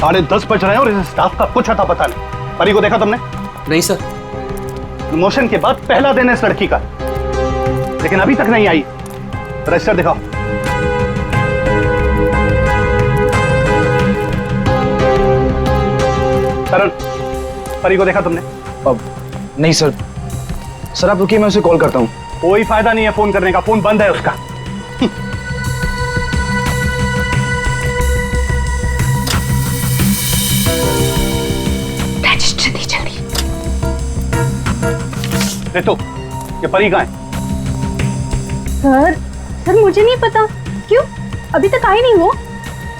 10:30 बज रहे हैं और इस स्टाफ का कुछ अता पता नहीं। परी को देखा तुमने? नहीं सर। प्रमोशन के बाद पहला दिन है इस लड़की का, लेकिन अभी तक नहीं आई। रजिस्टर दिखाओ। करण, परी को देखा तुमने? अब नहीं सर। सर आप रुकिए, मैं उसे कॉल करता हूँ। कोई फायदा नहीं है फोन करने का, फोन बंद है उसका। रजिस्टर दी जल्दी। रितु, ये परी कहाँ है? सर मुझे नहीं पता। क्यों? अभी तक आई नहीं वो।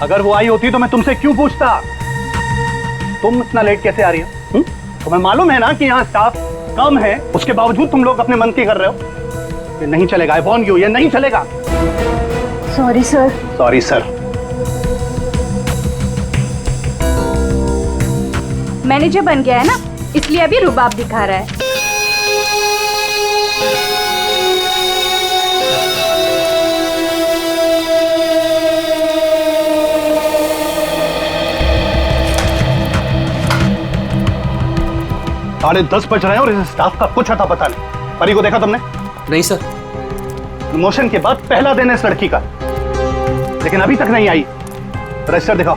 अगर वो आई होती तो मैं तुमसे क्यों पूछता? तुम इतना लेट कैसे आ रही हो? तुम्हें मालूम है ना कि यहाँ स्टाफ कम है, उसके बावजूद तुम लोग अपने मन की कर रहे हो। ये नहीं चलेगा। आई वॉर्न यू, ये नहीं चलेगा। Sorry sir. Sorry sir. Manager बन गया है ना, इसलिए अभी रुबाब दिखा रहा है। साढ़े 10 बज रहे हैं और इस स्टाफ का कुछ अता पता नहीं। परी को देखा तुमने? नहीं सर। प्रमोशन के बाद पहला दिन है इस लड़की का, लेकिन अभी तक नहीं आई। रजिस्टर दिखाओ।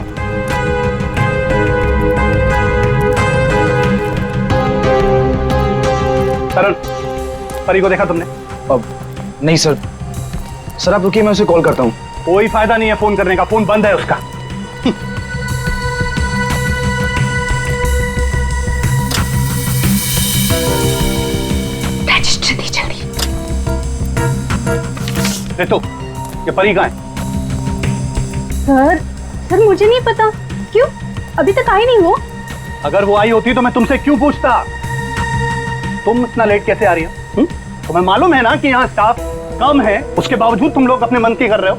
करण, परी को देखा तुमने? अब नहीं सर। सर आप रुकिए, मैं उसे कॉल करता हूँ। कोई फायदा नहीं है फोन करने का, फोन बंद है उसका। रजिस्टर दी जल्दी। रितु, ये परी कहाँ है? सर मुझे नहीं पता। क्यों? अभी तक आई नहीं वो। अगर वो आई होती तो मैं तुमसे क्यों पूछता? तुम इतना लेट कैसे आ रही हो? तुम्हें मालूम है ना कि यहाँ स्टाफ कम है, उसके बावजूद तुम लोग अपने मन की कर रहे हो।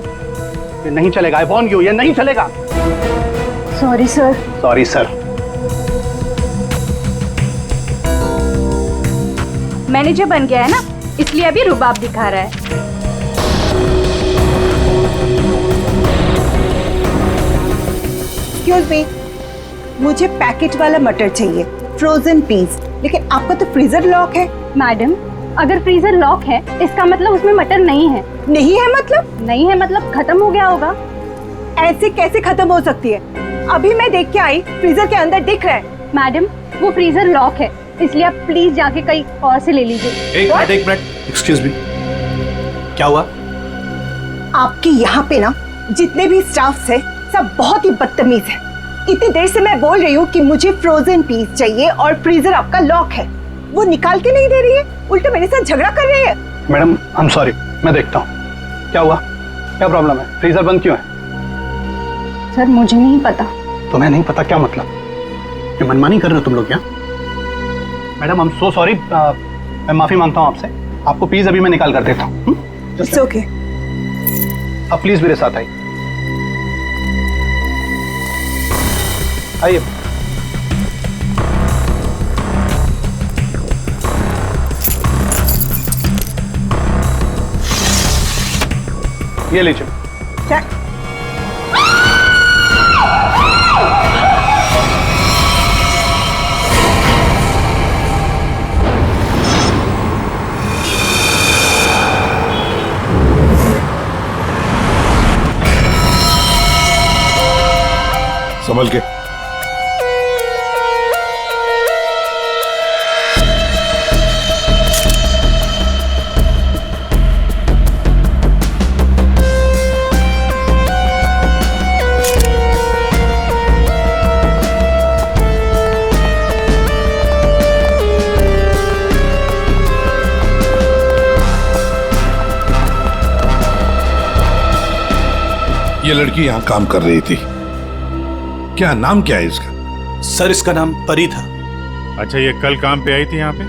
ये नहीं चलेगा। आई वॉर्न यू, ये नहीं चलेगा। Sorry sir. Sorry sir. Manager बन गया है ना, इसलिए अभी रुबाब दिखा रहा है। एक्सक्यूज मी, मुझे पैकेट वाला मटर चाहिए, फ्रोजन पीस। लेकिन आपका तो फ्रीजर लॉक है। मैडम, अगर फ्रीजर लॉक है इसका मतलब उसमें मटर नहीं है। नहीं है मतलब? नहीं है मतलब खत्म हो गया होगा। ऐसे कैसे खत्म हो सकती है? अभी मैं देख के आई, फ्रीजर के अंदर दिख रहा है। मैडम, वो फ्रीजर लॉक है, इसलिए आप प्लीज जाके कहीं और से ले लीजिए। एक मिनट। एक्सक्यूज मी, क्या हुआ? आपके यहाँ पे ना जितने भी स्टाफ है सब बहुत ही बदतमीज है। इतनी देर से मैं बोल रही हूँ कि मुझे फ्रोजन पीस चाहिए और फ्रीजर आपका लॉक है, वो निकाल के नहीं दे रही है, उल्टा मेरे साथ झगड़ा कर रही है। मैडम, आई एम सॉरी, मैं देखता हूँ। क्या हुआ? क्या प्रॉब्लम है? फ्रीजर बंद क्यों है? सर मुझे नहीं पता। तुम्हें नहीं पता क्या मतलब? ये मनमानी कर रहे हो तुम लोग क्या? Madam, I am so sorry. मैं माफी मांगता हूँ आपसे। आपको पीस अभी मैं निकाल कर देता हूँ। It's okay. अब प्लीज मेरे साथ आइए। आइए। ये लीजिए। संभल के। ये लड़की यहाँ काम कर रही थी, क्या नाम क्या है इसका? सर इसका नाम परी था। अच्छा, ये कल काम पे आई थी यहाँ पे?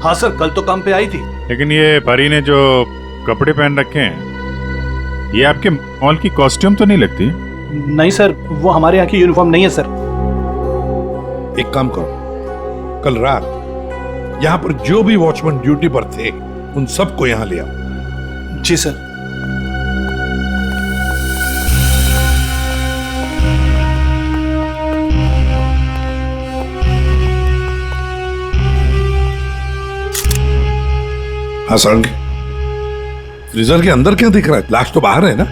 हाँ सर, कल तो काम पे आई थी। लेकिन ये परी ने जो कपड़े पहन रखे हैं, ये आपके मॉल की कॉस्ट्यूम तो नहीं लगती? नहीं सर, वो हमारे यहाँ की यूनिफॉर्म नहीं है सर। एक काम करो, कल रात यहाँ पर जो भी वॉचमैन ड्यूटी पर थे उन सबको यहाँ ले आओ। जी सर। हाँ सारंगी, फ्रीजर के अंदर क्या दिख रहा है? लाश तो बाहर है ना?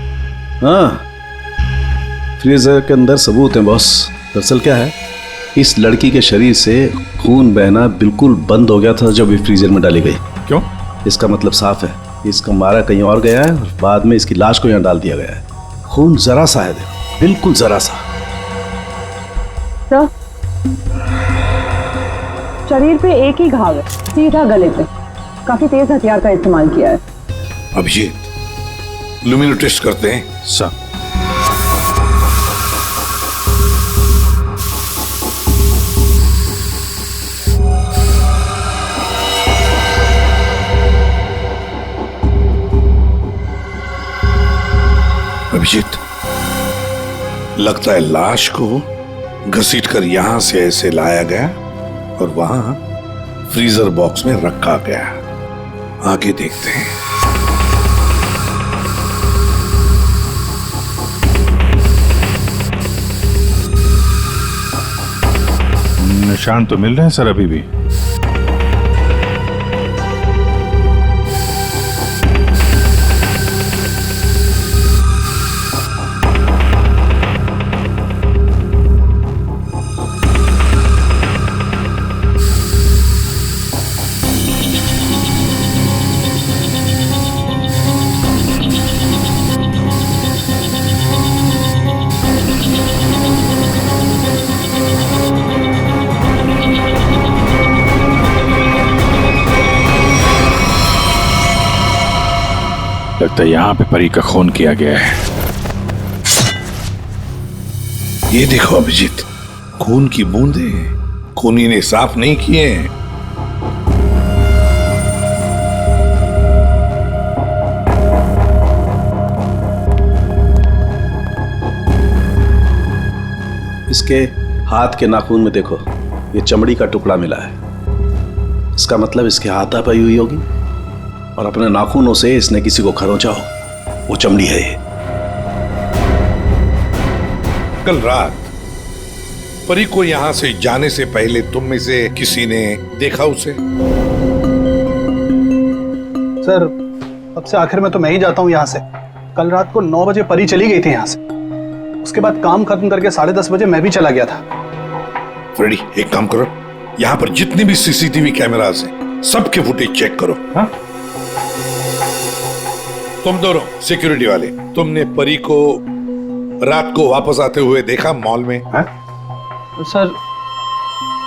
हाँ, फ्रीजर के अंदर सबूत है बॉस। दरअसल क्या है, इस लड़की के शरीर से खून बहना बिल्कुल बंद हो गया था जब ये फ्रीजर में डाली गई। क्यों? इसका मतलब साफ है, इसका मारा कहीं और गया है और बाद में इसकी लाश को यहाँ डाल दिया गया है। खून जरा सा है, देखो, बिल्कुल जरा सा। सर, शरीर पे एक ही घाव है, सीधा गले पे। काफी तेज हथियार का इस्तेमाल किया है। अभिजीत, लुमिनो टेस्ट करते हैं। सर, अभिजीत, लगता है लाश को घसीटकर यहां से ऐसे लाया गया और वहां फ्रीजर बॉक्स में रखा गया। आगे देखते हैं। निशान तो मिल रहे हैं सर अभी भी। लगता है यहाँ पे परी का खून किया गया है। ये देखो अभिजीत, खून की बूंदें खूनी ने साफ नहीं किए हैं। इसके हाथ के नाखून में देखो, ये चमड़ी का टुकड़ा मिला है। इसका मतलब इसके हाथापाई हुई होगी और अपने नाखूनों से इसने किसी को खरोंचा हो। वो चमड़ी है ये। कल रात परी को यहां से जाने से पहले तुम में से किसी ने देखा उसे? सर, अब से आखिर में तो मैं ही जाता हूँ यहाँ से। कल रात को 9 बजे परी चली गई थी यहाँ से। उसके बाद काम खत्म करके 10:30 बजे मैं भी चला गया था। फ्रेडी, एक काम करो, यहाँ पर जितने भी सीसीटीवी कैमरास हैं सबके फुटेज चेक करो। हाँ? तुम दोनों सिक्योरिटी वाले, तुमने परी को रात को वापस आते हुए देखा मॉल में? हाँ? सर,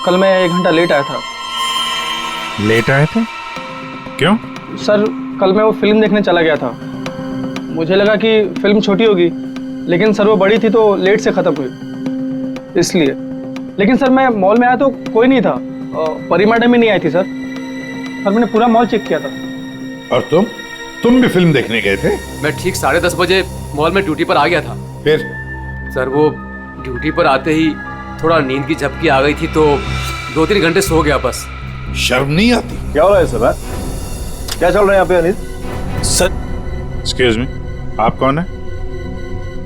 कल मैं 1 घंटा लेट आया था। लेट आए थे? क्यों? सर, कल मैं वो फिल्म देखने चला गया था। मुझे लगा कि फिल्म छोटी होगी, लेकिन सर वो बड़ी थी तो लेट से खत्म हुई, इसलिए। लेकिन सर मैं मॉल में आया तो कोई नहीं था, परी मैडम ही नहीं आई थी सर। मैंने पूरा मॉल चेक किया था। और तुम भी फिल्म देखने गए थे? मैं ठीक 10:30 बजे मॉल में ड्यूटी पर आ गया था। फिर? सर वो ड्यूटी पर आते ही थोड़ा नींद की झपकी आ गई थी तो 2-3 घंटे सो गया बस। शर्म नहीं आती? क्या हो रहा है सर? क्या चल रहा है यहाँ पे अनिल? सर, एक्सक्यूज मी, आप कौन है?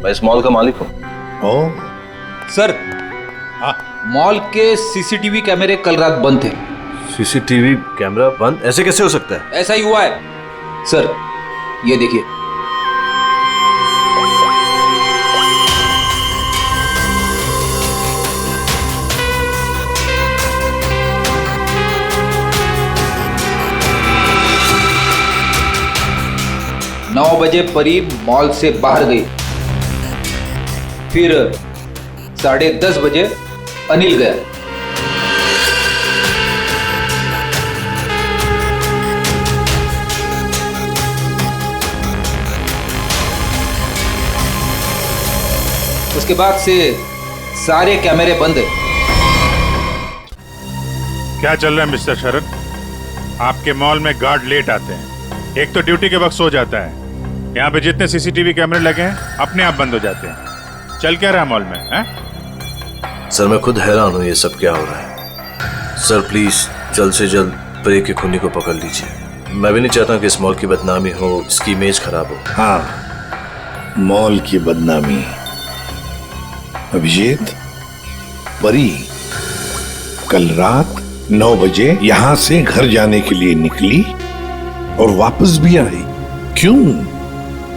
मैं इस मॉल का मालिक हूँ। ओह, सर, हाँ, मॉल के सीसीटीवी कैमरे कल रात बंद थे। सीसीटीवी कैमरा बंद? ऐसे कैसे हो सकता है? ऐसा ही हुआ है सर, ये देखिए। नौ बजे परी मॉल से बाहर गई, फिर 10:30 बजे अनिल गया। उसके बाद से सारे कैमरे बंद है। क्या चल रहा है मिस्टर शरद? आपके मॉल में गार्ड लेट आते हैं, एक तो ड्यूटी के वक्त सो जाता है। यहाँ पे जितने सीसीटीवी कैमरे लगे हैं अपने आप बंद हो जाते हैं। चल क्या रहा है मॉल में है? सर मैं खुद हैरान हूँ ये सब क्या हो रहा है। सर प्लीज जल्द से जल्द परी के खूनी को पकड़ लीजिए। मैं भी नहीं चाहता कि इस मॉल की बदनामी हो, इसकी इमेज खराब हो। हाँ, मॉल की बदनामी। अभिजीत, परी कल रात 9 बजे यहां से घर जाने के लिए निकली और वापस भी आई। क्यों?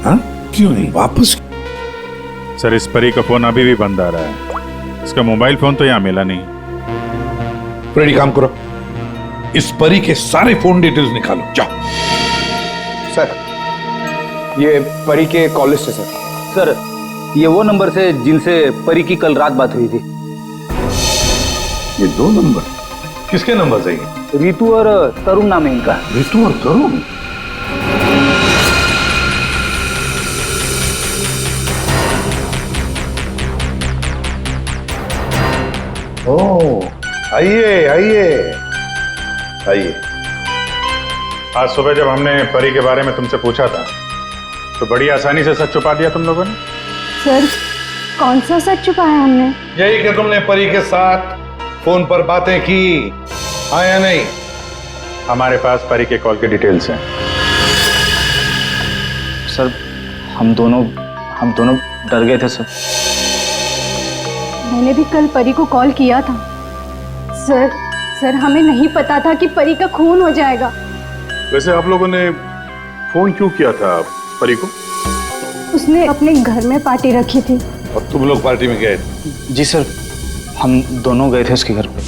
हाँ, क्यों नहीं वापस? सर, इस परी का फोन अभी भी बंद आ रहा है। इसका मोबाइल फोन तो यहाँ मिला नहीं। फ्रेडी, काम करो, इस परी के सारे फोन डिटेल्स निकालो, जाओ। सर, ये परी के कॉल लिस्ट है सर। सर, ये वो नंबर से जिनसे परी की कल रात बात हुई थी। ये 2 नंबर किसके नंबर है? रितु और तरुण नाम है इनका। रितु और तरुण? ओह, आइए आइए आइए। आज सुबह जब हमने परी के बारे में तुमसे पूछा था तो बड़ी आसानी से सच छुपा दिया तुम लोगों ने। सर, कौन सा सच छुपाया हमने? यही कि तुमने परी के साथ फोन पर बातें की, हाँ या नहीं? हमारे पास परी के कॉल के डिटेल्स हैं। सर, हम दोनों डर गए थे सर। मैंने भी कल परी को कॉल किया था। सर हमें नहीं पता था कि परी का खून हो जाएगा। वैसे आप लोगों ने फोन क्यों किया था परी को? उसने अपने घर में पार्टी रखी थी। और तुम लोग पार्टी में गए? जी सर, हम दोनों गए थे उसके घर पे।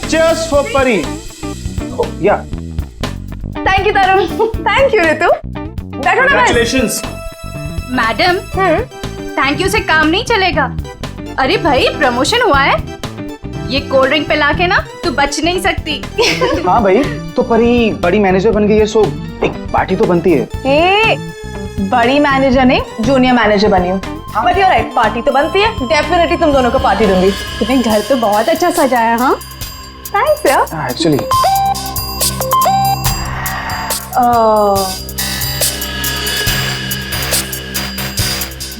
Cheers for परी। या thank you Tarun. Thank you Ritu. बैठो ना। Congratulations। मैडम, थैंक यू से काम नहीं चलेगा। अरे भाई, प्रमोशन हुआ है, ये कोल्ड ड्रिंक पिला के ना तू बच नहीं सकती। हाँ भाई, तो परी बड़ी मैनेजर बन गई है, सो एक पार्टी तो बनती है। बड़ी मैनेजर नहीं, जूनियर मैनेजर बनी हूँ। बट यू राइट, पार्टी तो बनती है। डेफिनेटली तुम दोनों को पार्टी दूंगी। तुम्हें घर तो बहुत अच्छा सजाया। हाँ, थैंक्स यार। एक्चुअली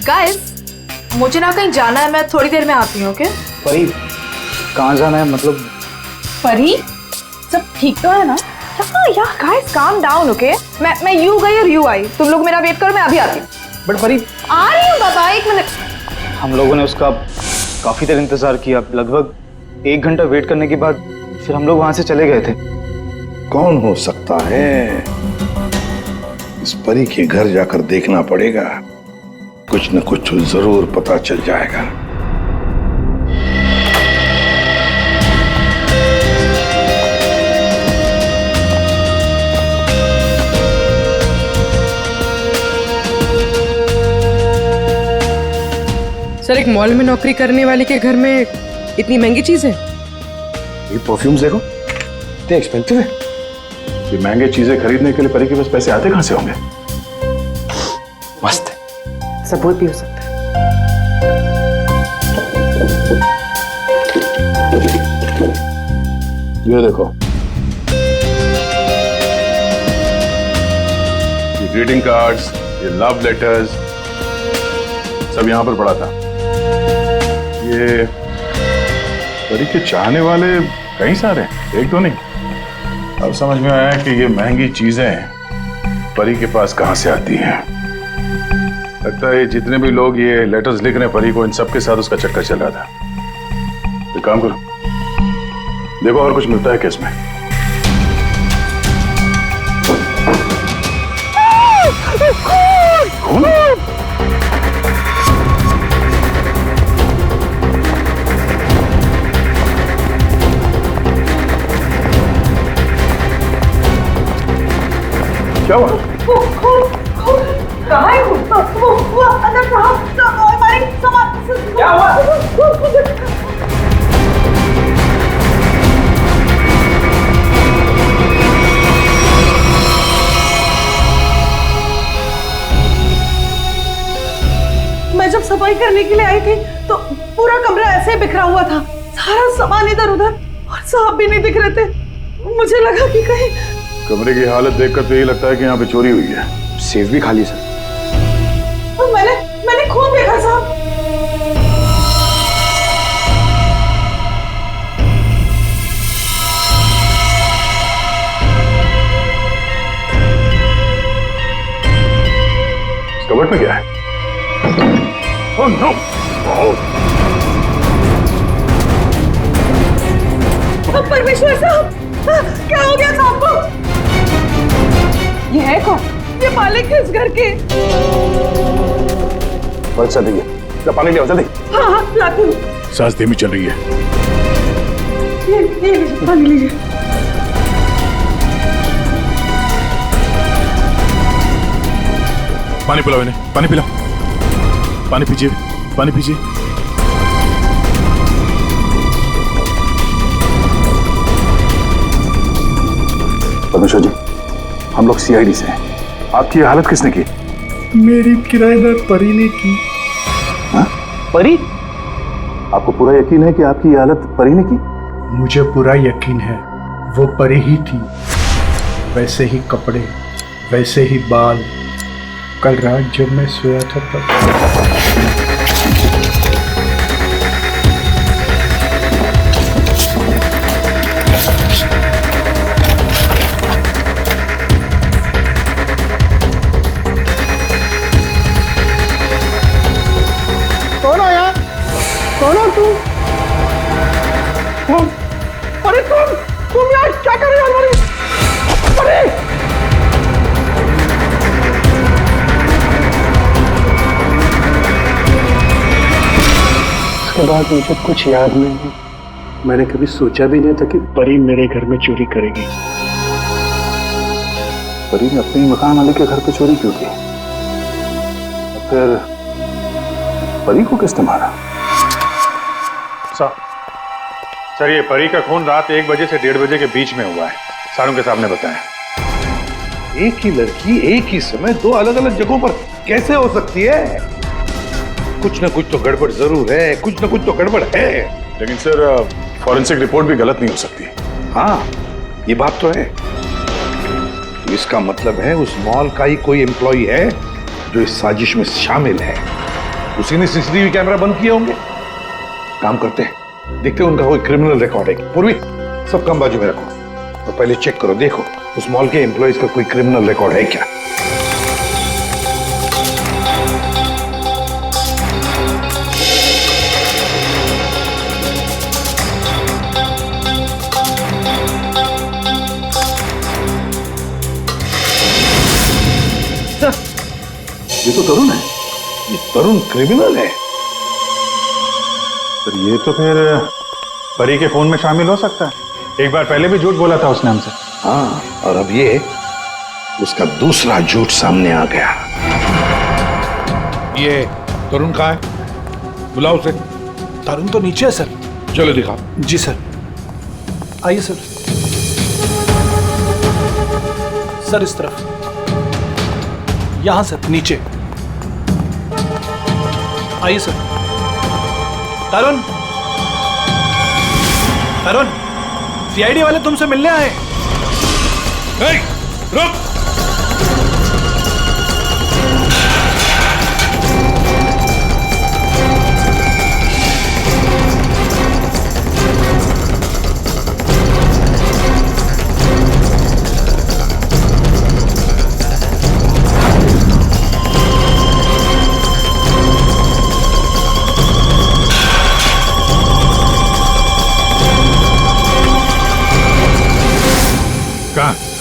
गाइस, मुझे ना कहीं जाना है, मैं थोड़ी देर में आती हूँ। ओके? परी, कहाँ जाना है? मतलब परी, सब ठीक तो है ना? यार गाइस, काम डाउन। ओके, मैं यू गई और यू आई। तुम लोग मेरा वेट करो, मैं अभी आती हूँ। बट परी, आ रही हूँ बाबा, 1 मिनट। हम लोगों ने उसका काफी देर इंतजार किया, लगभग 1 घंटा वेट करने के बाद फिर हम लोग वहां से चले गए थे। कौन हो सकता है? इस परी के घर जाकर देखना पड़ेगा, कुछ न कुछ जरूर पता चल जाएगा। सर, एक मॉल में नौकरी करने वाले के घर में इतनी महंगी चीज है? ये परफ्यूम्स देखो, इतने एक्सपेंसिव है। ये महंगे चीजें खरीदने के लिए परी के पास पैसे आते कहां से होंगे? मस्त है। सब भी हो सकता है। ये देखो, ये ग्रीटिंग कार्ड्स, ये लव लेटर्स, सब यहां पर पड़ा था। ये परी के चाहने वाले कई सारे हैं, एक तो नहीं। अब समझ में आया कि ये महंगी चीजें परी के पास कहां से आती हैं। लगता है जितने भी लोग ये लेटर्स लिख रहे हैं परी को, इन सबके साथ उसका चक्कर चल रहा था। एक काम करो, देखो और कुछ मिलता है केस में। खून? क्या हुआ? कहाँ है खून? वो अंदर था। हमारी सामान। क्या हुआ? मैं जब सफाई करने के लिए आई थी तो पूरा कमरा ऐसे ही बिखरा हुआ था, सारा सामान इधर उधर, और सांप भी नहीं दिख रहे थे। मुझे लगा कि कहीं कमरे की हालत देखकर तो यही लगता है कि यहाँ पे चोरी हुई है। सेफ भी खाली सर। मैंने खून देखा साहब। कबर्ड में क्या है? Oh no! परमेश्वर साहब, क्या हो गया साहब को? ये है कौन? ये मालिक है इस घर के। बस चल रही है, पानी ले आओ जल्दी। हाँ हाँ लाती हूँ। सांस धीमी चल रही है। ये लीजिए, पानी लीजिए। पानी पिलाओ इन्हें, पानी पिलाओ। पानी पीजिए, पानी पीजिए। परमेश्वर जी, हम लोग सीआईडी से हैं। आपकी ये हालत किसने की? मेरी किराएदार परी ने की। हाँ? परी? आपको पूरा यकीन है कि आपकी ये हालत परी ने की? मुझे पूरा यकीन है वो परी ही थी। वैसे ही कपड़े, वैसे ही बाल। कल रात जब मैं सोया था तब। कौन आया? कौन हो तुम? कौन? अरे तुम यार क्या कर रहे हो हमारी? अरे! उसके बाद मुझे कुछ याद नहीं। मैंने कभी सोचा भी नहीं था कि परी मेरे घर में चोरी करेगी। परी ने अपने मकान मालिक के घर पे चोरी क्यों की? फिर परी को किसने मारा? सर ये परी का खून रात 1 बजे से 1:30 बजे के बीच में हुआ है, सारों के सामने बताया। एक ही लड़की एक ही समय दो अलग अलग जगहों पर कैसे हो सकती है? कुछ ना कुछ तो गड़बड़ जरूर है, कुछ ना कुछ तो गड़बड़ है। लेकिन सर फॉरेंसिक रिपोर्ट भी गलत नहीं हो सकती। हाँ, ये बात तो है। इसका मतलब है उस मॉल का ही कोई एम्प्लॉई है जो इस साजिश में शामिल है। उसी ने सीसीटीवी कैमरा बंद किए होंगे। काम करते हैं, देखते हैं उनका कोई क्रिमिनल रिकॉर्ड है। पूर्वी, सब काम बाजू में रखो तो पहले चेक करो, देखो उस मॉल के एम्प्लॉइज का कोई क्रिमिनल रिकॉर्ड है क्या। ये तो तरुण है, ये तरुण क्रिमिनल है। सर ये तो फिर परी के खून में शामिल हो सकता है। एक बार पहले भी झूठ बोला था उसने हमसे। हाँ, और अब ये उसका दूसरा झूठ सामने आ गया। ये तरुण कहाँ है? बुलाओ उसे। तरुण तो नीचे है सर। चलो दिखाओ। जी सर, आइए सर। सर इस तरफ, यहां सर, नीचे आइए सर। तरुण, तरुण, सीआईडी वाले तुमसे मिलने आए। रुक!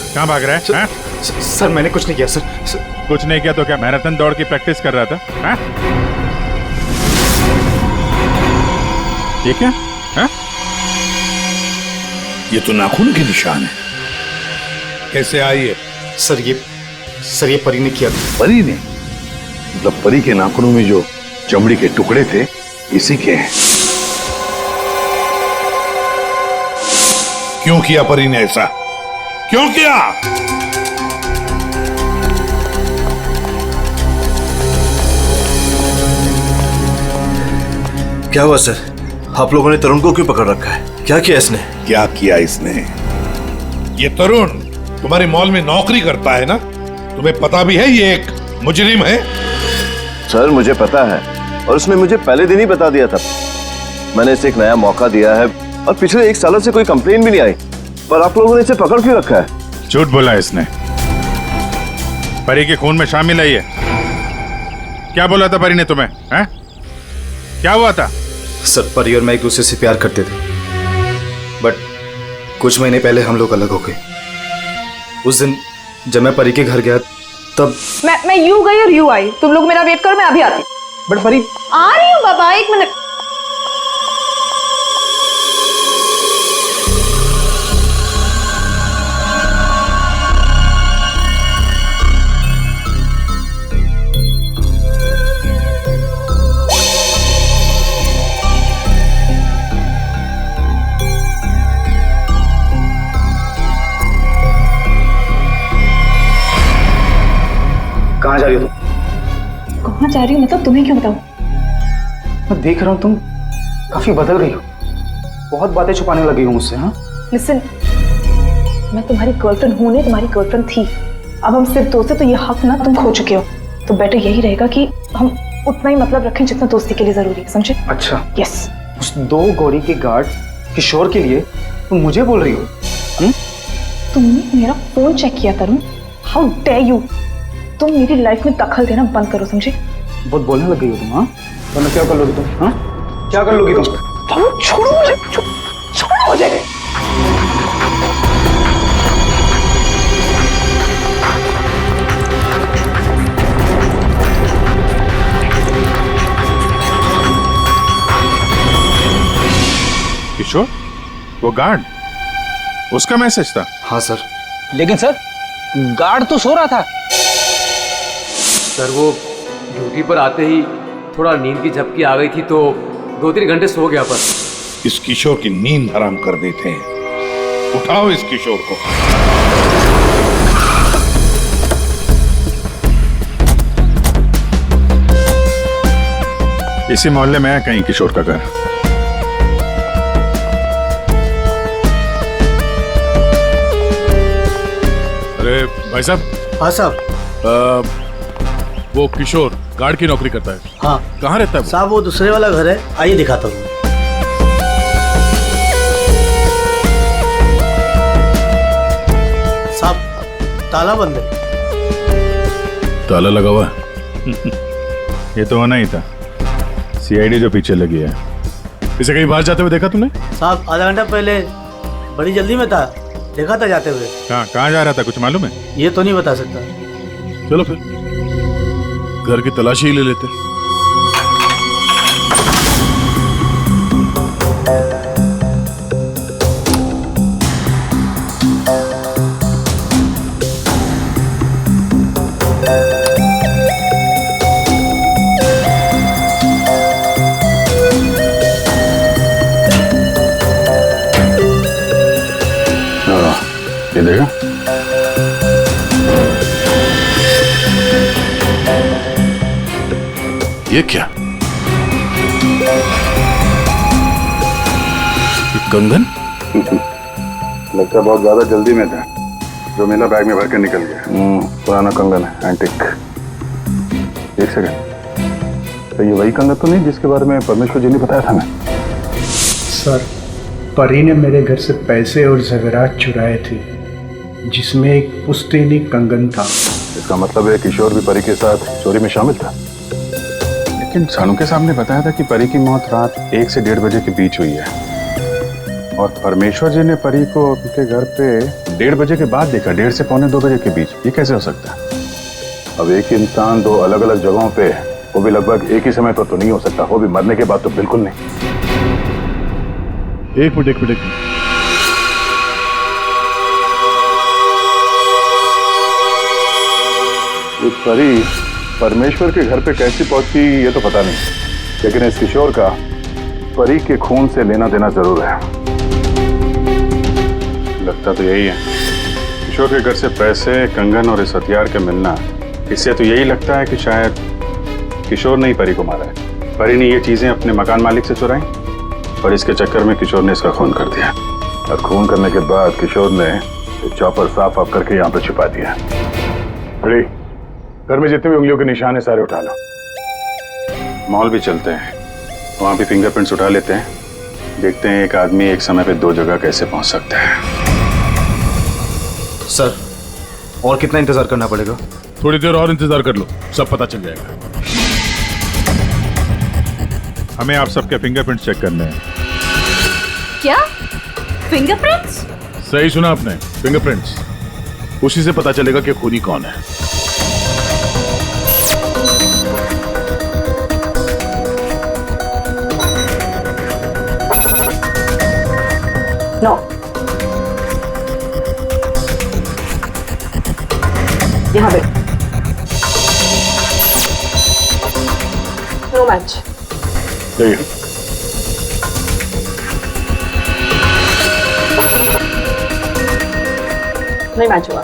कहाँ भाग रहा है? सर मैंने कुछ नहीं किया सर। कुछ नहीं किया तो क्या मैराथन दौड़ की प्रैक्टिस कर रहा था? हाँ? ये क्या? हाँ? ये तो नाखून के निशान है। कैसे आई है? सर ये परी ने किया। परी ने? मतलब परी के नाखूनों में जो चमड़ी के टुकड़े थे इसी के हैं। क्यों किया परी ने ऐसा? क्यों किया? क्या हुआ सर? आप लोगों ने तरुण को क्यों पकड़ रखा है? क्या किया इसने? क्या किया इसने? ये तरुण तुम्हारे मॉल में नौकरी करता है ना? तुम्हें पता भी है ये एक मुजरिम है? सर मुझे पता है, और उसने मुझे पहले दिन ही बता दिया था। मैंने इसे एक नया मौका दिया है और पिछले 1 सालों से कोई कंप्लेन भी नहीं आई, पर आप लोगों ने इसे पकड़ क्यों रखा है? झूठ बोला इसने। परी के खून में शामिल है ये। क्या बोला था परी ने तुम्हें? हैं? क्या हुआ था? सर परी और मैं एक दूसरे से प्यार करते थे, बट कुछ महीने पहले हम लोग अलग हो गए। उस दिन जब मैं परी के घर गया तब मैं यूं गई और यूं आई। तुम लोग मेरा वेट करो, मैं अभी आती हूँ। बट परी, आ रही हूँ बाबा, 1 मिनट। कहाँ जा रही हो तुम? कहाँ जा रही हूँ मतलब तुम्हें क्यों बताऊँ? मैं देख रहा हूँ तुम काफी बदल गई हो, बहुत बातें छुपाने लगी हो मुझसे। हाँ लिसन, मैं तुम्हारी गर्लफ्रेंड हूँ नहीं, तुम्हारी गर्लफ्रेंड थी। अब हम सिर्फ दोस्त हैं, तो ये हक ना तुम खो चुके हो। तो बेटर यही रहेगा कि हम उतना ही मतलब रखें जितना दोस्ती के लिए जरूरी है, समझे? अच्छा, यस। उस 2 गौरी के गार्ड किशोर के लिए तुम मुझे बोल रही हो? तुमने मेरा फोन चेक किया तरुण, हाउ डेयर यू। तुम मेरी लाइफ में दखल देना बंद करो, समझे? बहुत बोलने लग गई हो तुम। हाँ, वरना क्या कर लोगी तुम? हाँ, क्या कर लोगी तुम? छोड़ो मुझे, छोड़ो मुझे। किशोर, वो गार्ड, उसका मैसेज था? हाँ सर। लेकिन सर, गार्ड तो सो रहा था। सर वो ड्यूटी पर आते ही थोड़ा नींद की झपकी आ गई थी तो 2-3 घंटे सो गया। पर इस किशोर की नींद हराम कर देते हैं। उठाओ इस किशोर को। इसी मोहल्ले में है कहीं किशोर का घर। अरे भाई साहब। हाँ साहब। वो किशोर गार्ड की नौकरी करता है। हाँ। कहाँ रहता है वो? साहब वो दूसरे वाला घर है, आइए दिखाता हूँ। साहब ताला बंद है। ताला लगा हुआ है। ये तो होना ही था, सीआईडी जो पीछे लगी है। इसे कहीं बाहर जाते हुए देखा तुमने? साहब आधा घंटा पहले बड़ी जल्दी में था, देखा था जाते हुए। कहाँ जा रहा था, कुछ मालूम है? ये तो नहीं बता सकता। चलो फिर घर की तलाशी ही ले लेते। ये देखा? ये क्या? ये कंगन? लगता बहुत ज्यादा जल्दी में था, जो मेरा बैग में भर के निकल गया। पुराना कंगन है, एंटिक। एक सेकंड, तो ये वही कंगन तो नहीं जिसके बारे में परमेश्वर जी ने बताया था? मैं सर, परी ने मेरे घर से पैसे और ज़ेवरात चुराए थे, जिसमें एक पुश्तैनी कंगन था। इसका मतलब है किशोर भी परी के साथ चोरी में शामिल था। लेकिन सानू के सामने बताया था कि परी की मौत रात 1 से 1:30 बजे के बीच हुई है, और परमेश्वर जी ने परी को उनके घर पे 1:30 बजे के बाद देखा, 1:30 से 1:45-2 बजे के बीच। ये कैसे हो सकता है? अब एक ही इंसान 2 अलग अलग जगहों पे, वो भी लगभग एक ही समय पर तो नहीं हो सकता, वो भी मरने के बाद तो बिल्कुल नहीं। एक मिनट। ये परी परमेश्वर के घर पे कैसे पहुंची ये तो पता नहीं, लेकिन इस किशोर का परी के खून से लेना देना जरूर है। लगता तो यही है। किशोर के घर से पैसे, कंगन और इस हथियार के मिलना, इससे तो यही लगता है कि शायद किशोर ने ही परी को मारा है। परी ने ये चीजें अपने मकान मालिक से चुराई और इसके चक्कर में किशोर ने इसका खून कर दिया, और खून करने के बाद किशोर ने चॉपर साफ ऑफ करके यहाँ पे छिपा दिया। बड़ी घर में जितने भी उंगलियों के निशान है सारे उठा लो। मॉल भी चलते हैं, वहां भी फिंगरप्रिंट्स उठा लेते हैं, देखते हैं एक आदमी एक समय पे 2 जगह कैसे पहुंच सकता है। सर, और कितना इंतजार करना पड़ेगा? थोड़ी देर और इंतजार कर लो, सब पता चल जाएगा। हमें आप सबके फिंगरप्रिंट्स चेक करने हैं। क्या फिंगरप्रिंट्स? सही सुना आपने, फिंगरप्रिंट्स। उसी से पता चलेगा कि खूनी कौन है। नो, यहाँ पे नो मैच। देखिए, नहीं मैच हुआ।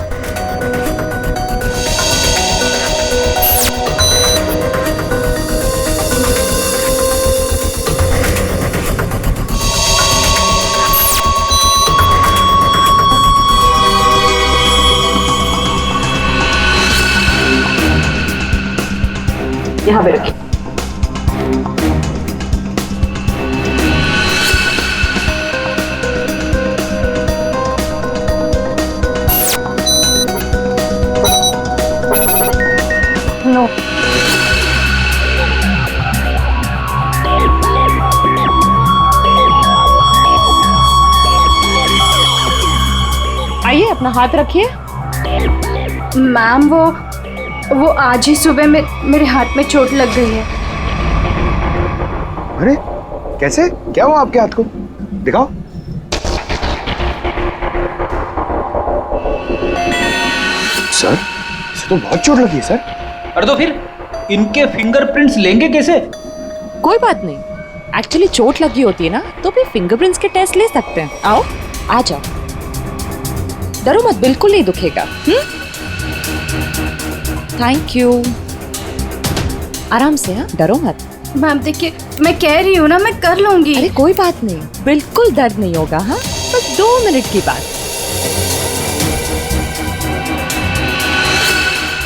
यहाँ पे रखिए। नो, आइए अपना हाथ रखिए। मैम वो आज ही सुबह मेरे हाथ में चोट लग गई है। अरे कैसे, क्या हुआ आपके हाथ को? दिखाओ। सर, इसे तो बहुत चोट लगी है सर। अरे तो फिर इनके फिंगरप्रिंट्स लेंगे कैसे? कोई बात नहीं, एक्चुअली चोट लगी होती है ना तो भी फिंगरप्रिंट्स के टेस्ट ले सकते हैं। आओ, आ जाओ, डरो मत, बिल्कुल नहीं दुखेगा। थैंक यू, आराम से, हाँ, डरो मत। मैम देखिए, मैं कह रही हूँ ना, मैं कर लूंगी। अरे कोई बात नहीं, बिल्कुल दर्द नहीं होगा। हाँ, बस 2 मिनट की बात।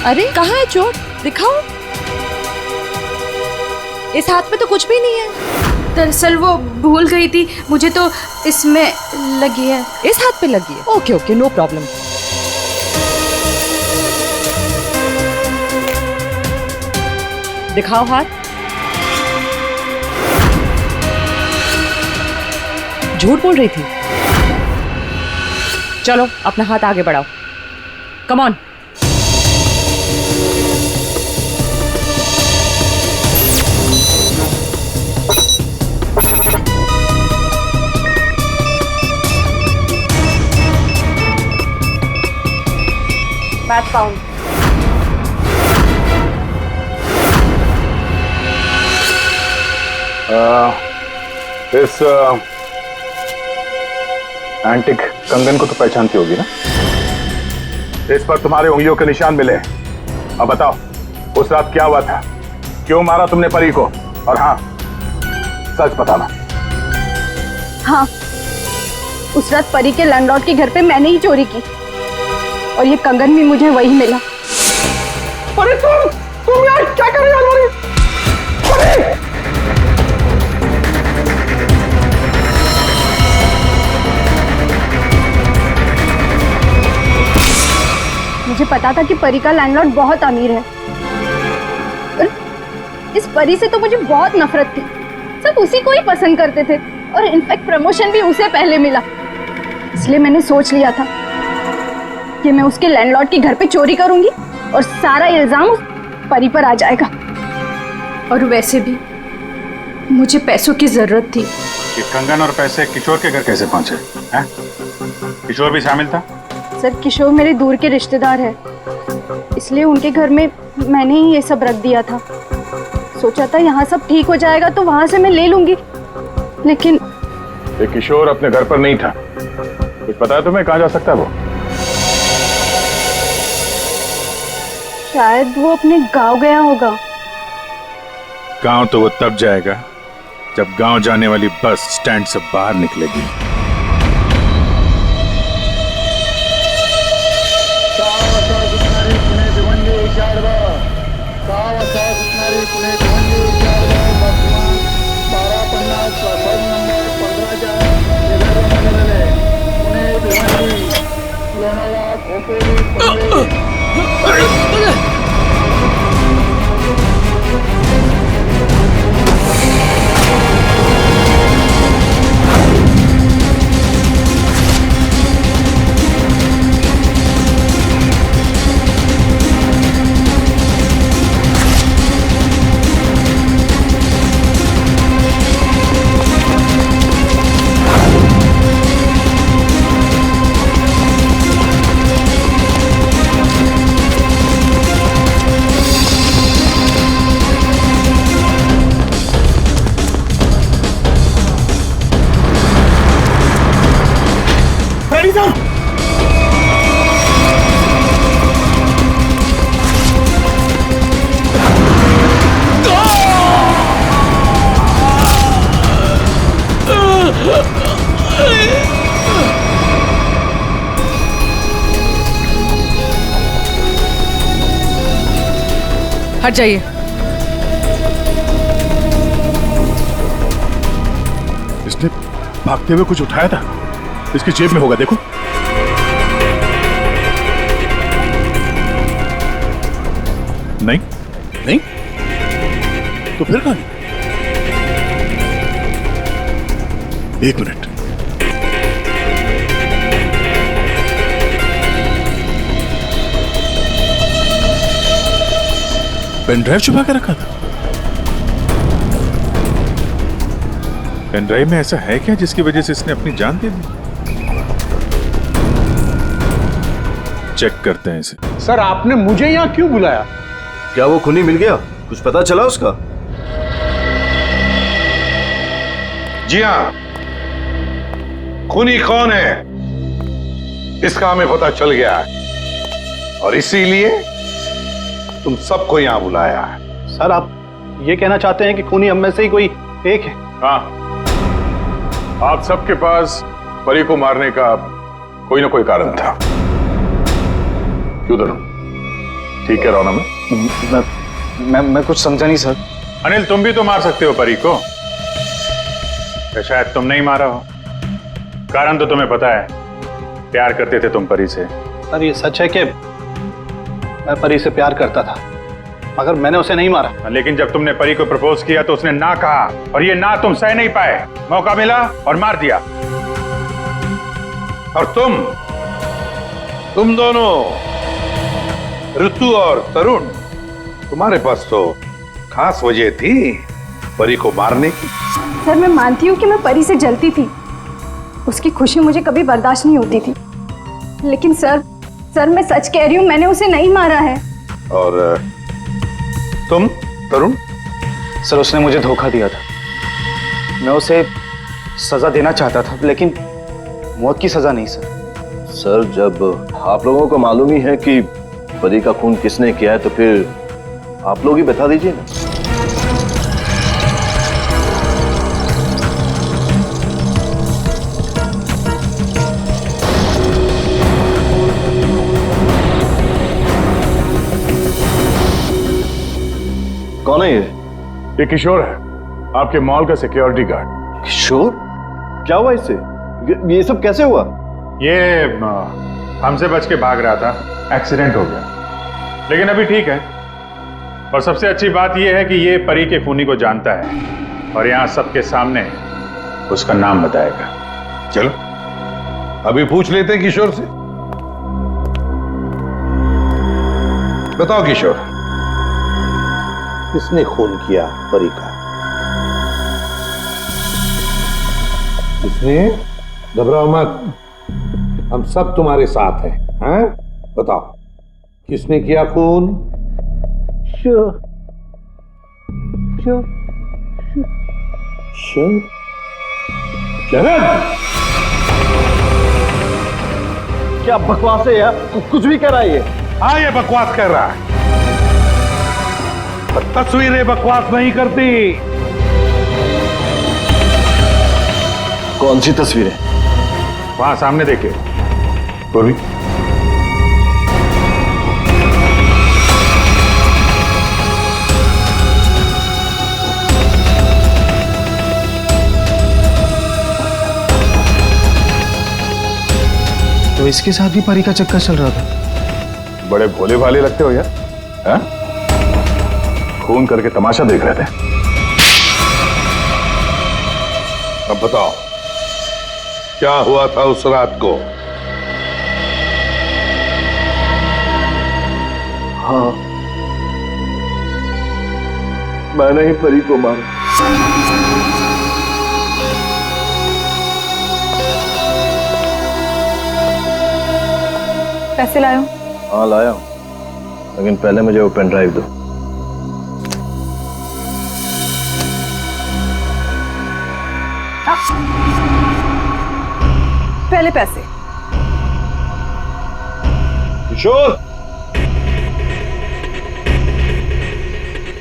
अरे कहाँ है चोट, दिखाओ। इस हाथ में तो कुछ भी नहीं है। दरअसल वो भूल गई थी, मुझे तो इसमें लगी है। इस हाथ पे लगी है? Okay okay, no problem. दिखाओ हाथ। झूठ बोल रही थी। चलो अपना हाथ आगे बढ़ाओ, कम ऑन। Match found. इस एंटिक कंगन को तो पहचानती होगी ना? इस पर तुम्हारे उंगलियों के निशान मिले। अब बताओ, उस रात क्या हुआ था? क्यों मारा तुमने परी को? और हाँ, सच बताना। हाँ, उस रात परी के लैंडलॉर्ड के घर पे मैंने ही चोरी की और ये कंगन भी मुझे वही मिला। अरे तुम यार क्या कर रही हो हमारी? मुझे पता था कि परी का लैंडलॉर्ड बहुत अमीर है। इस परी से तो मुझे बहुत नफरत थी। सब उसी को ही पसंद करते थे और इनफैक्ट प्रमोशन भी उसे पहले मिला। इसलिए मैंने सोच लिया था कि मैं उसके लैंडलॉर्ड के घर पे चोरी करूंगी और सारा इल्जाम उस परी पर आ जाएगा। और वैसे भी मुझे पैसों की जरूरत थी। ये कंगन और पैसे किशोर के घर कैसे पहुंचे हैं? किशोर भी शामिल था? सर, किशोर मेरे दूर के रिश्तेदार है, इसलिए उनके घर में मैंने ही ये सब रख दिया था। सोचा था यहाँ सब ठीक हो जाएगा तो वहां से मैं ले लूंगी, लेकिन ये किशोर अपने घर पर नहीं था। कुछ पता है तुम्हें कहाँ जा सकता है वो? शायद वो अपने गांव गया होगा। गांव तो वो तब जाएगा जब गांव जाने वाली बस स्टैंड से बाहर निकलेगी। जाइए। इसने भागते हुए कुछ उठाया था, इसकी जेब में होगा, देखो। नहीं नहीं, तो फिर कहां? एक मिनट, पेन ड्राइव छुपा के रखा था। पेन ड्राइव में ऐसा है क्या जिसकी वजह से इसने अपनी जान दे दी? चेक करते हैं इसे। सर, आपने मुझे यहाँ क्यों बुलाया? क्या वो खूनी मिल गया? कुछ पता चला उसका? जी हाँ, खूनी कौन है इसका हमें पता चल गया है और इसीलिए तुम सबको यहाँ बुलाया है। सर, आप ये कहना चाहते हैं कि खूनी हम में से ही कोई एक है? हाँ, आप सबके पास परी को मारने का कोई ना कोई कारण था। क्यों धर्म? ठीक कह रहा हूं ना मैं कुछ समझा नहीं सर। अनिल, तुम भी तो मार सकते हो परी को, या शायद तुम नहीं मारा हो। कारण तो तुम्हें पता है, प्यार करते थे तुम परी से। सर, ये सच है कि मैं परी से प्यार करता था, मगर मैंने उसे नहीं मारा। लेकिन जब तुमने परी को प्रपोज किया तो उसने ना कहा, और ये ना तुम सह नहीं पाए। मौका मिला और मार दिया। और तुम दोनों, ऋतु और तरुण, तुम्हारे पास तो खास वजह थी परी को मारने की। सर, मैं मानती हूँ कि मैं परी से जलती थी, उसकी खुशी मुझे कभी बर्दाश्त नहीं होती थी, लेकिन सर मैं सच कह रही हूँ, मैंने उसे नहीं मारा है। और तुम तरुण? सर, उसने मुझे धोखा दिया था। मैं उसे सजा देना चाहता था, लेकिन मौत की सजा नहीं सर। सर, जब आप लोगों को मालूम ही है कि परी का खून किसने किया है, तो फिर आप लोग ही बता दीजिए ना। कौन है ये किशोर है, आपके मॉल का सिक्योरिटी गार्ड। किशोर? क्या हुआ इससे? ये सब कैसे हुआ? ये हमसे बच के भाग रहा था, एक्सीडेंट हो गया, लेकिन अभी ठीक है। और सबसे अच्छी बात यह है कि ये परी के खूनी को जानता है और यहाँ सबके सामने उसका नाम बताएगा। चलो अभी पूछ लेते हैं किशोर से। बताओ किशोर, किसने खून किया परी का? किसने? घबराओ मत, हम सब तुम्हारे साथ हैं। हैं? बताओ, किसने किया खून? शरद, क्या बकवास है यार, कुछ भी कह रहा है ये। हाँ, ये बकवास कर रहा है। तस्वीरें बकवास नहीं करती। कौन सी तस्वीरें? वहां सामने देखिए। पूर्वी, तो इसके साथ भी परी का चक्कर चल रहा था। बड़े भोले भाले लगते हो यार, हैं? खून करके तमाशा देख रहे थे। अब बताओ, क्या हुआ था उस रात को? हाँ, मैंने ही परी को मारा। पैसे लाया? हाँ, लाया हूं, लेकिन पहले मुझे वो पेन ड्राइव दो। पहले पैसे। किशोर,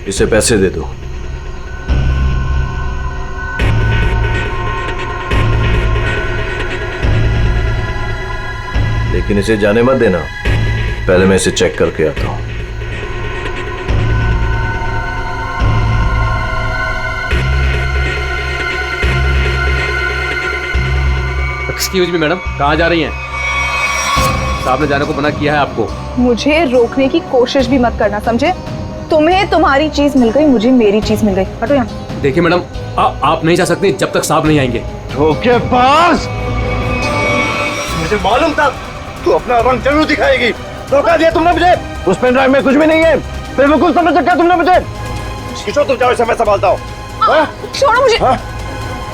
इसे पैसे दे दो। लेकिन इसे जाने मत देना, पहले मैं इसे चेक करके आता हूं। एक्सक्यूज मी मैडम, कहाँ जा रही हैं? साहब ने जाने को मना किया है आपको। मुझे रोकने की कोशिश भी मत करना, समझे? तुम्हें तुम्हारी चीज मिल गई, मुझे मेरी चीज मिल गई। हटो यहाँ। देखिए मैडम, आप नहीं जा सकती जब तक साहब नहीं आएंगे। धोखेबाज! मुझे मालूम था तू अपना रंग जरूर दिखाएगी। धोखा दिया तुमने मुझे। उस पेन ड्राइव में कुछ भी नहीं है। बेवकूफ समझ रखा तुमने मुझे। किशोर तुम जाओ, इसे मैं संभालता हूँ। छोड़ो मुझे।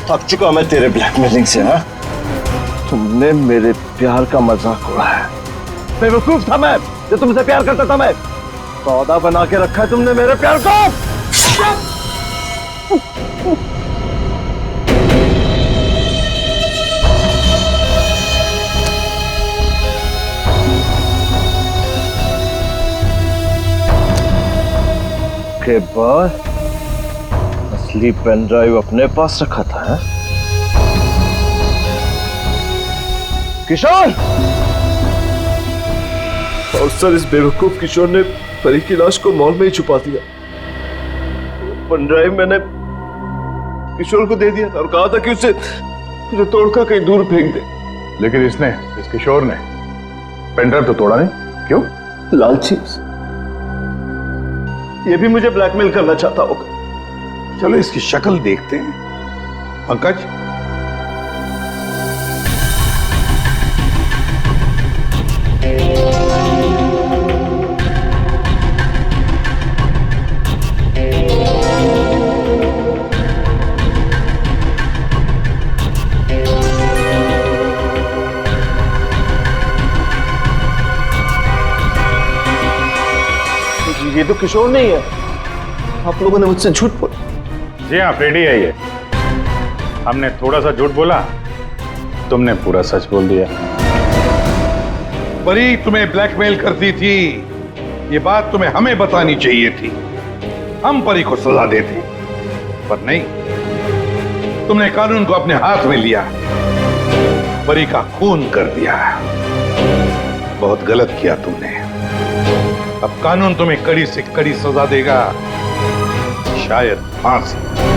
थक चुका मैं तेरे ब्लैकमेलिंग से। हाँ, तुमने मेरे प्यार का मजाक उड़ाया। बेवकूफ था मैं जो तुमसे प्यार करता था। मैं सौदा बना के रखा है तुमने मेरे प्यार को। के बाद असली पेन ड्राइव अपने पास रखा था। है? किशोर! और सर, इस बेवकूफ किशोर ने परी की लाश को मॉल में ही छुपा दिया। पेन ड्राइव मैंने किशोर को दे दिया था और कहा था कि उसे तोड़कर कहीं दूर फेंक दे। लेकिन इस किशोर ने पेन ड्राइव तो तोड़ा नहीं। क्यों? लालची। ये भी मुझे ब्लैकमेल करना चाहता होगा। चलो इसकी शक्ल देखते हैं। पंकज, ये तो किशोर नहीं है। आप लोगों ने मुझसे झूठ बोला। जी हाँ, फ्रेडी है ये। हमने थोड़ा सा झूठ बोला, तुमने पूरा सच बोल दिया। परी तुम्हें ब्लैकमेल करती थी, ये बात तुम्हें हमें बतानी चाहिए थी। हम परी को सजा देते, पर नहीं, तुमने कानून को अपने हाथ में लिया, परी का खून कर दिया। बहुत गलत किया तुमने। अब कानून तुम्हें कड़ी से कड़ी सजा देगा, शायद फांसी।